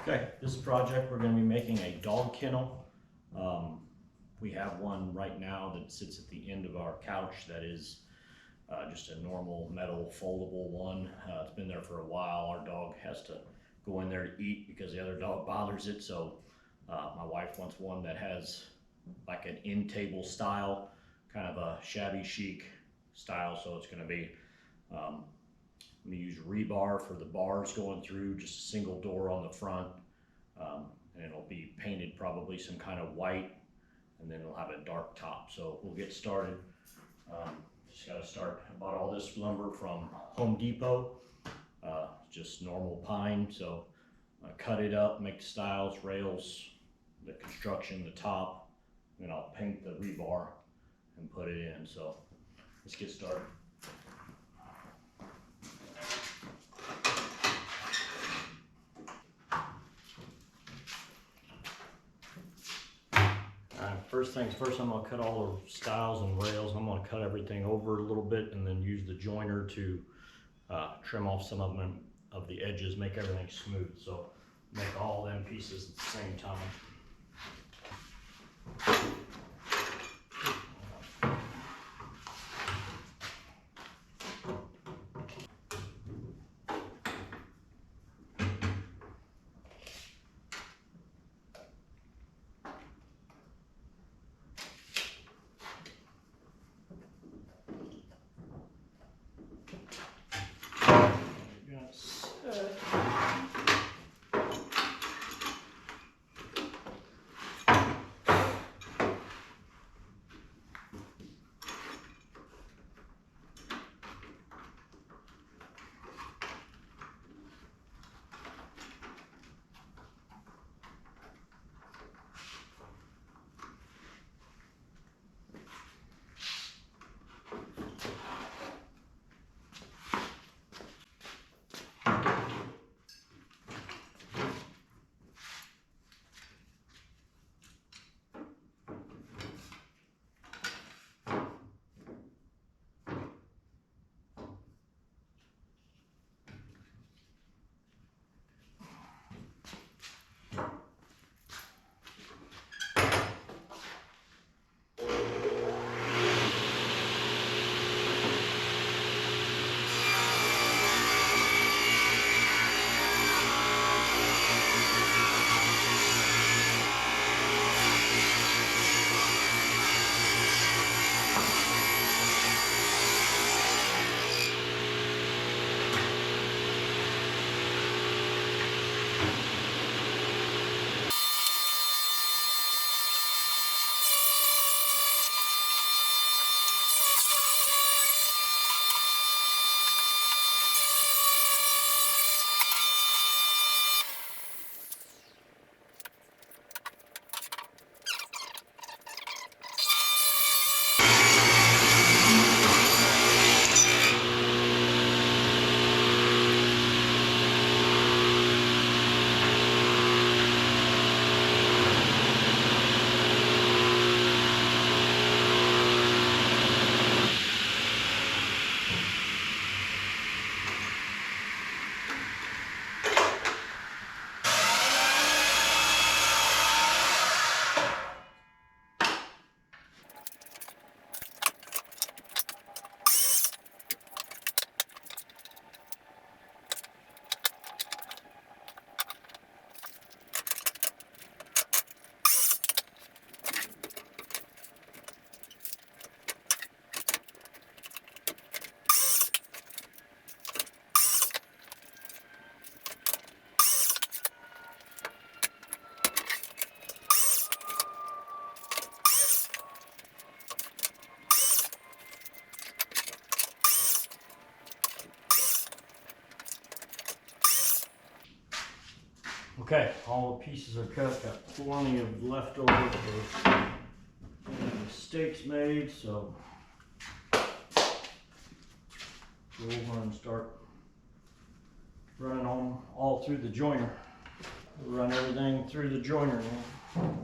Okay, this project we're going to be making a dog kennel. We have one right now that sits at the end of our couch that is just a normal metal foldable one. It's been there for a while. Our dog has to go in there to eat because the other dog bothers it, so my wife wants one that has like an end table style, kind of a shabby chic style. So it's going to be I'm going to use rebar for the bars going through, just a single door on the front, and it'll be painted probably some kind of white, and then it'll have a dark top. So we'll get started. Just got to start. I bought all this lumber from Home Depot, just normal pine. So I cut it up, make the stiles, rails, the construction, the top, and I'll paint the rebar and put it in. So let's get started. First things first, I'm going to cut all the stiles and rails. I'm going to cut everything over a little bit and then use the joiner to trim off some of them of the edges, make everything smooth. So make all them pieces at the same time. Okay, all the pieces are cut, got plenty of leftover for mistakes made, so we'll go and start running them all through the joiner. We'll run everything through the joiner now.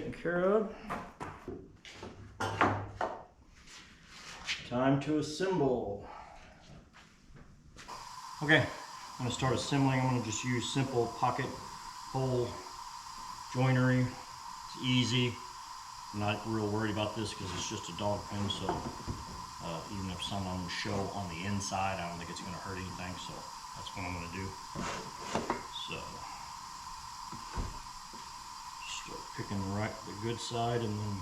taken care of. Time to assemble. Okay, I'm gonna start assembling. I'm gonna just use simple pocket hole joinery. It's easy. I'm not real worried about this because it's just a dog pen, so even if some of them show on the inside, I don't think it's gonna hurt anything, so that's what I'm gonna do. So, start picking the good side, and then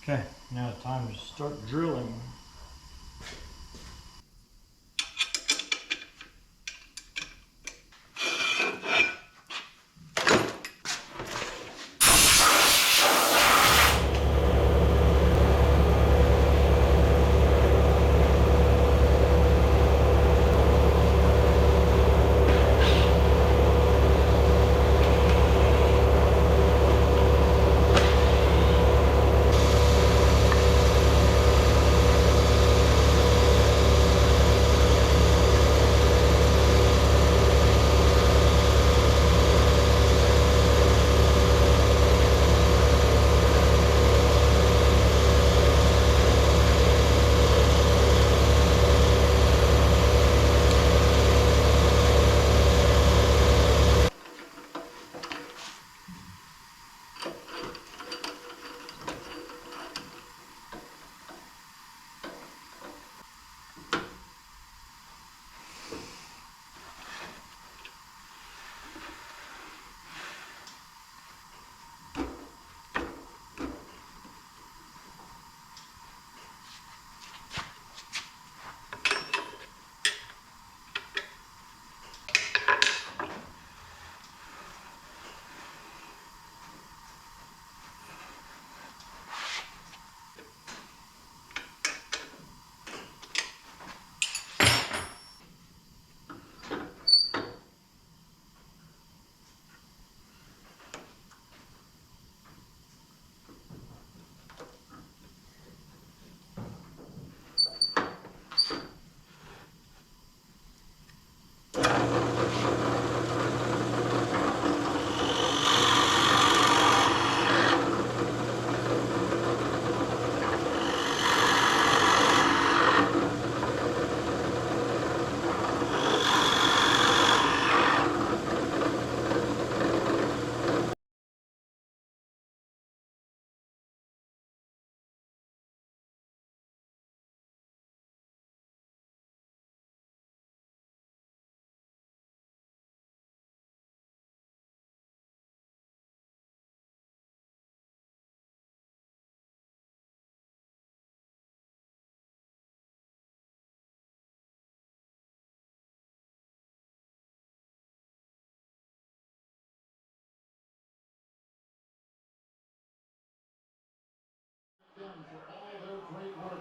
okay, now it's time to start drilling.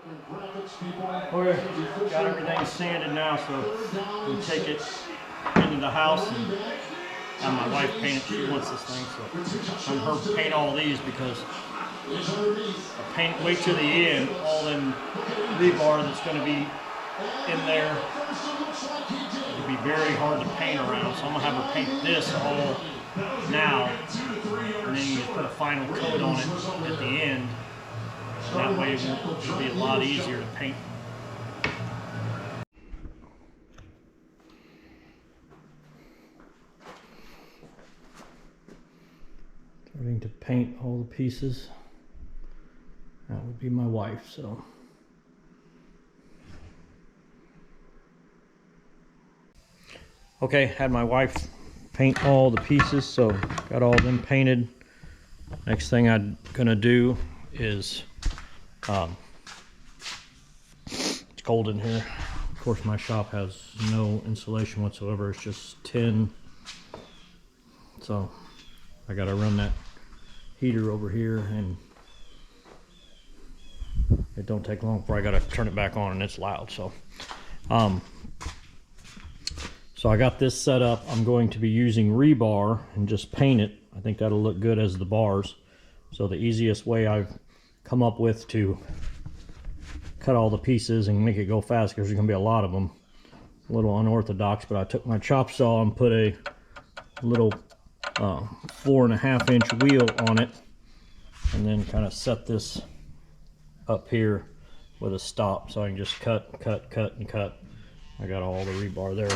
Okay, got everything sanded now, so we take it into the house and have my wife paint it. She wants this thing, so I'm her paint all these because I paint wait to the end, all them rebar that's going to be in there. It'll be very hard to paint around, so I'm gonna have her paint this all now, and then you just put a final coat on it at the end. And that way it'll be a lot easier to paint. Starting to paint all the pieces. That would be my wife, so. Okay, had my wife paint all the pieces, so got all them painted. Next thing I'm gonna do is, it's cold in here. Of course, my shop has no insulation whatsoever. It's just tin. So I gotta run that heater over here, and it don't take long before I gotta turn it back on, and it's loud. So I got this set up. I'm going to be using rebar and just paint it. I think that'll look good as the bars. So the easiest way I've come up with to cut all the pieces and make it go fast, because there's gonna be a lot of them, a little unorthodox, but I took my chop saw and put a little 4.5-inch wheel on it, and then kind of set this up here with a stop, so I can just cut and cut. I got all the rebar there.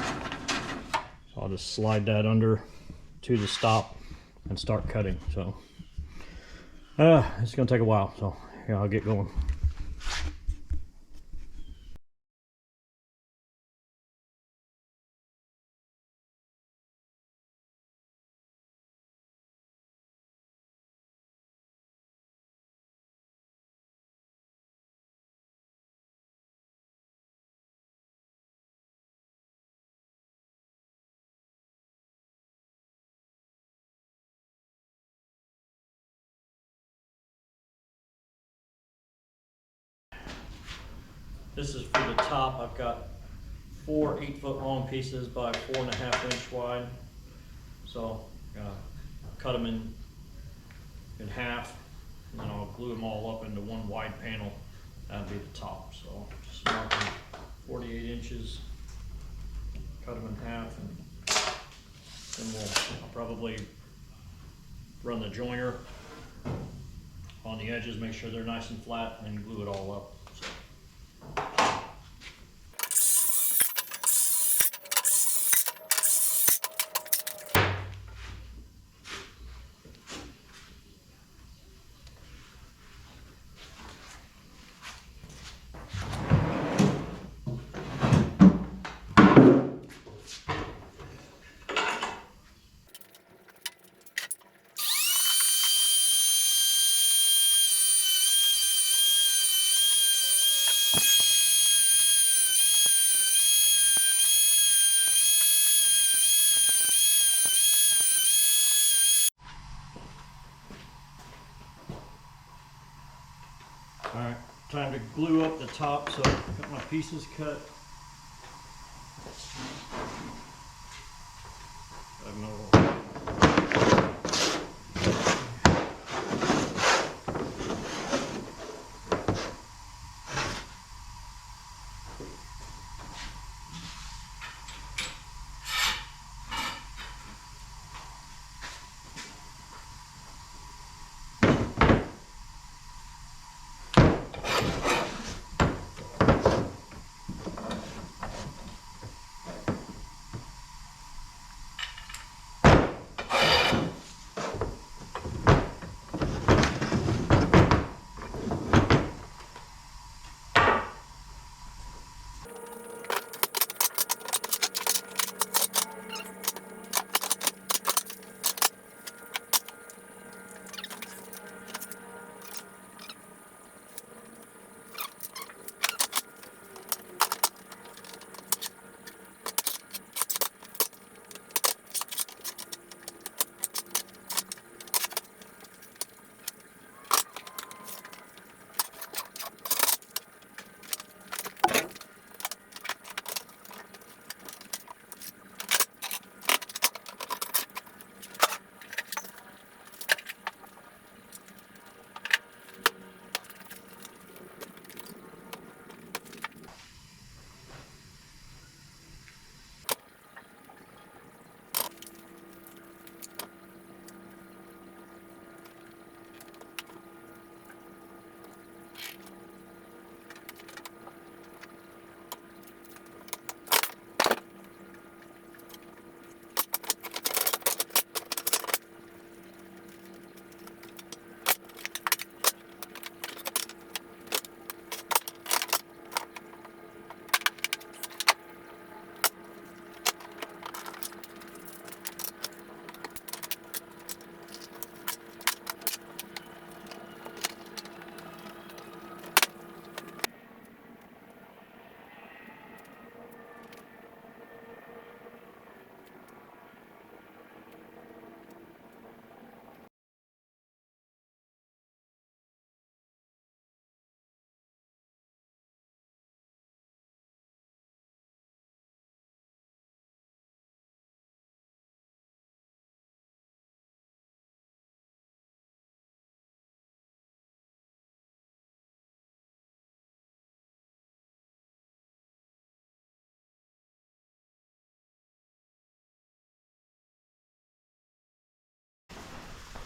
So I'll just slide that under to the stop and start cutting. So it's gonna take a while, so yeah, I'll get going. This is for the top. I've got 4 8-foot long pieces by 4.5-inch wide. So cut them in half, and then I'll glue them all up into one wide panel. That'll be the top. So just mark them 48 inches, cut them in half, and then I'll probably run the joiner on the edges, make sure they're nice and flat, and then glue it all up. So. Alright, time to glue up the top, so got my pieces cut.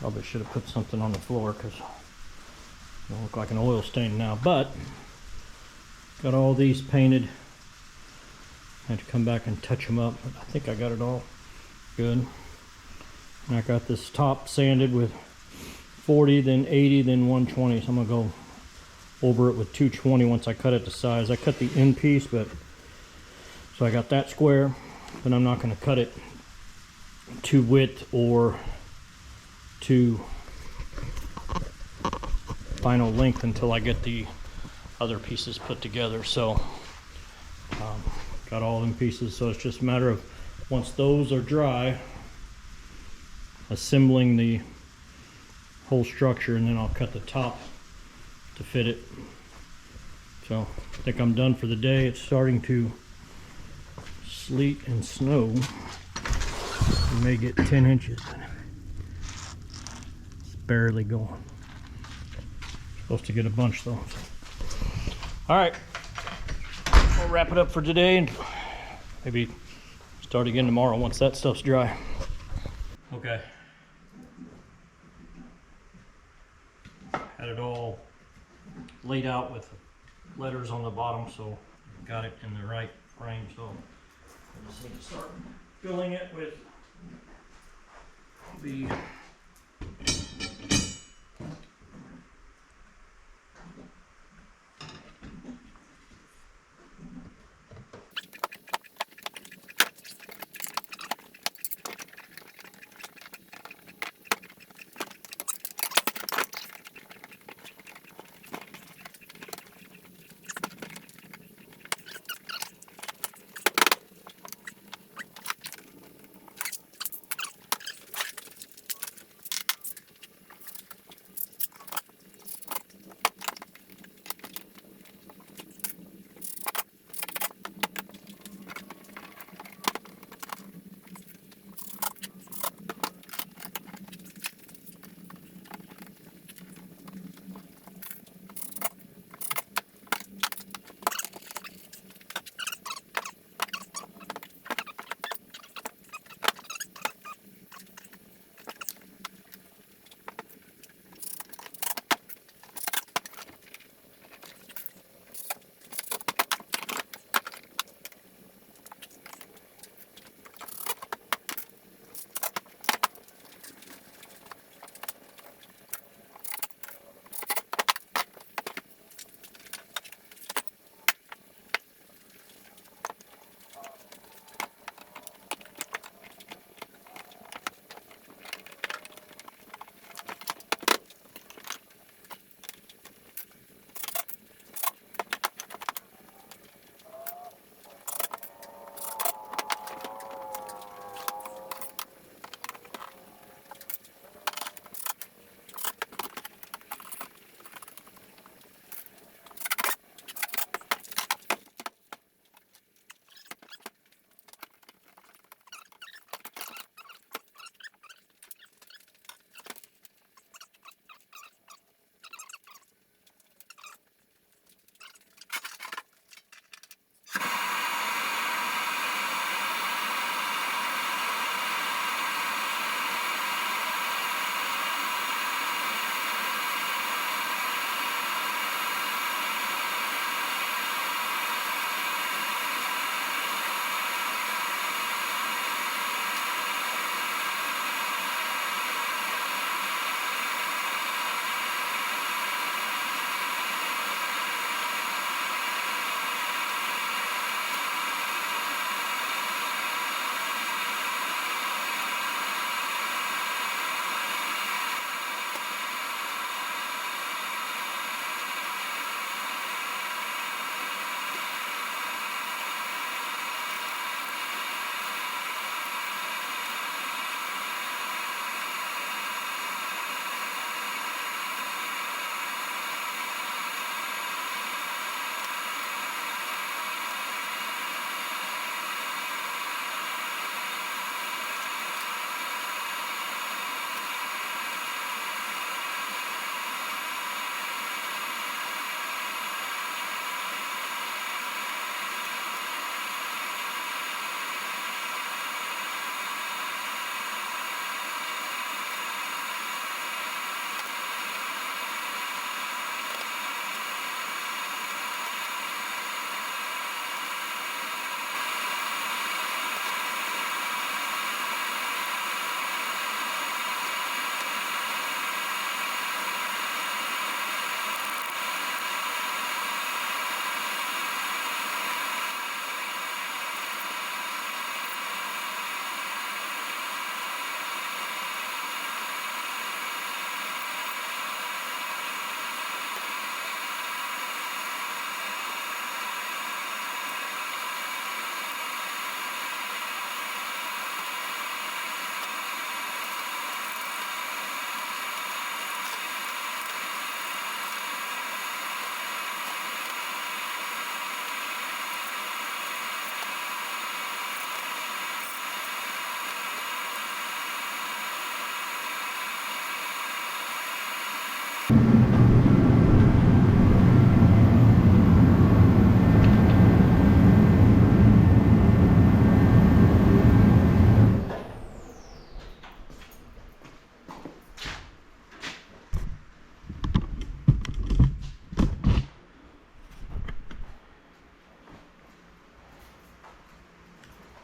Probably should have put something on the floor because it don't look like an oil stain now, but got all these painted. I had to come back and touch them up, but I think I got it all good. And I got this top sanded with 40, then 80, then 120. So I'm gonna go over it with 220 once I cut it to size. I cut the end piece, but so I got that square, but I'm not gonna cut it to width or to final length until I get the other pieces put together. So got all them pieces, so it's just a matter of once those are dry, assembling the whole structure, and then I'll cut the top to fit it. So I think I'm done for the day. It's starting to sleet and snow. We may get 10 inches. It's barely going. Supposed to get a bunch though. All right, we'll wrap it up for today and maybe start again tomorrow once that stuff's dry. Okay. Had it all laid out with letters on the bottom, so got it in the right frame. So I just need to start filling it with the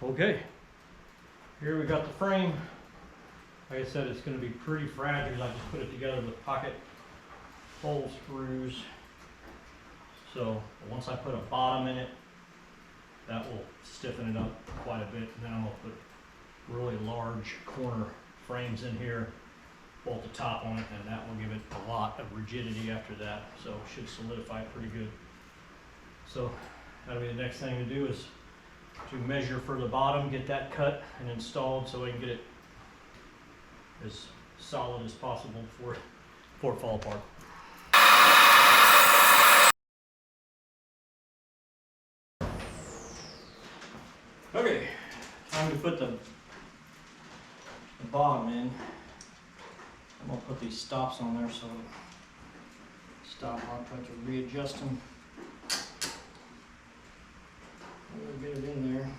Okay, here we got the frame. Like I said, it's going to be pretty fragile. I just put it together with pocket hole screws. So once I put a bottom in it, that will stiffen it up quite a bit. And then I'm going to put really large corner frames in here, bolt the top on it, and that will give it a lot of rigidity after that. So it should solidify it pretty good. So that'll be the next thing to do, is to measure for the bottom, get that cut and installed so I can get it as solid as possible before it falls apart. Okay, time to put the bottom in. I'm gonna put these stops on there so stop. I'll have to readjust them. We'll get it in there.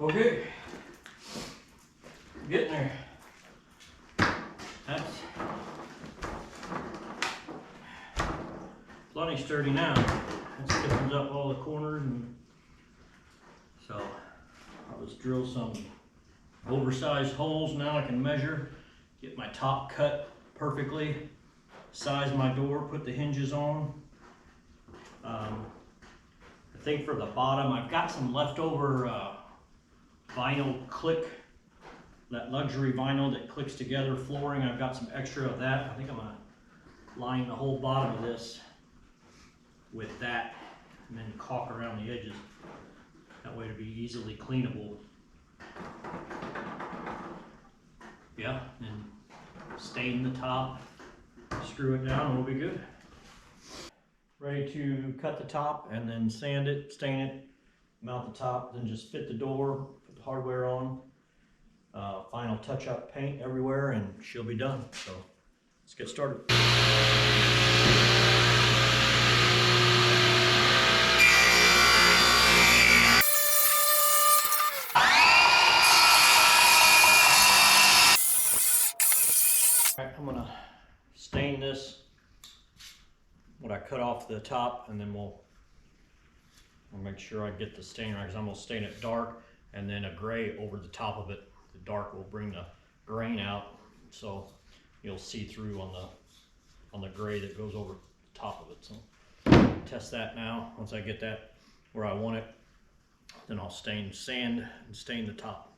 Okay, getting there. That's plenty sturdy now. It stiffens up all the corners, and so I'll just drill some oversized holes. Now I can measure, get my top cut perfectly, size my door, put the hinges on. I think for the bottom, I've got some leftover vinyl click, that luxury vinyl that clicks together flooring. I've got some extra of that. I think I'm gonna line the whole bottom of this with that and then caulk around the edges. That way to be easily cleanable. Yeah, and stain the top, screw it down, and we'll be good. Ready to cut the top and then sand it, stain it, mount the top, then just fit the door, put the hardware on, final touch-up paint everywhere, and she'll be done. So let's get started. All right, I'm gonna stain this, what I cut off the top, and then we'll make sure I get the stain right, because I'm gonna stain it dark and then a gray over the top of it. The dark will bring the grain out, so you'll see through on the gray that goes over the top of it. So test that now. Once I get that where I want it, then I'll sand and stain the top.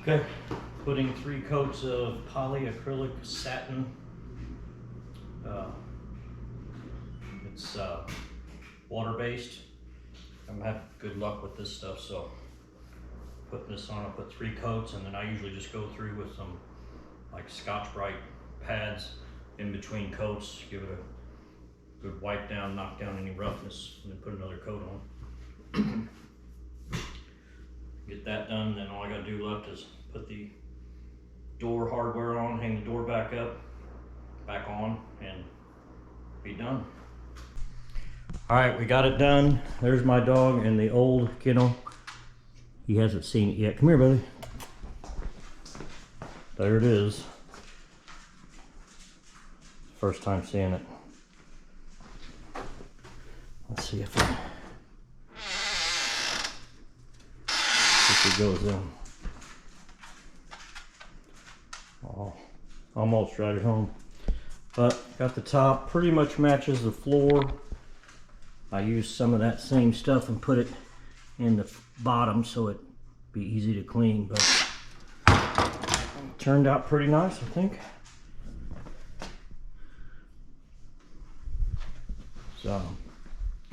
Okay, putting 3 coats of polyacrylic satin. It's water-based. I'm having good luck with this stuff, so putting this on, I put 3 coats, and then I usually just go through with some like Scotch-Brite pads in between coats, give it a good wipe down, knock down any roughness, and then put another coat on. Get that done, then all I gotta do left is put the door hardware on, hang the door back up, back on, and be done. All right, we got it done. There's my dog in the old kennel. He hasn't seen it yet. Come here, buddy. There it is. First time seeing it. Let's see if it goes in. Oh, almost right at home. But got the top, pretty much matches the floor. I used some of that same stuff and put it in the bottom so it'd be easy to clean, but it turned out pretty nice, I think. So,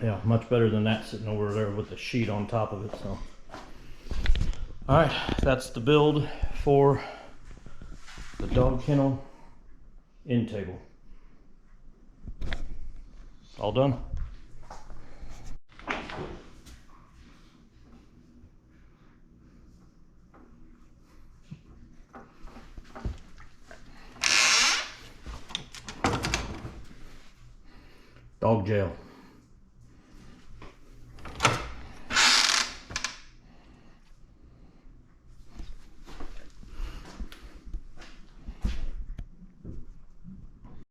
yeah, much better than that sitting over there with the sheet on top of it, so. All right, that's the build for the dog kennel end table. All done. Dog jail.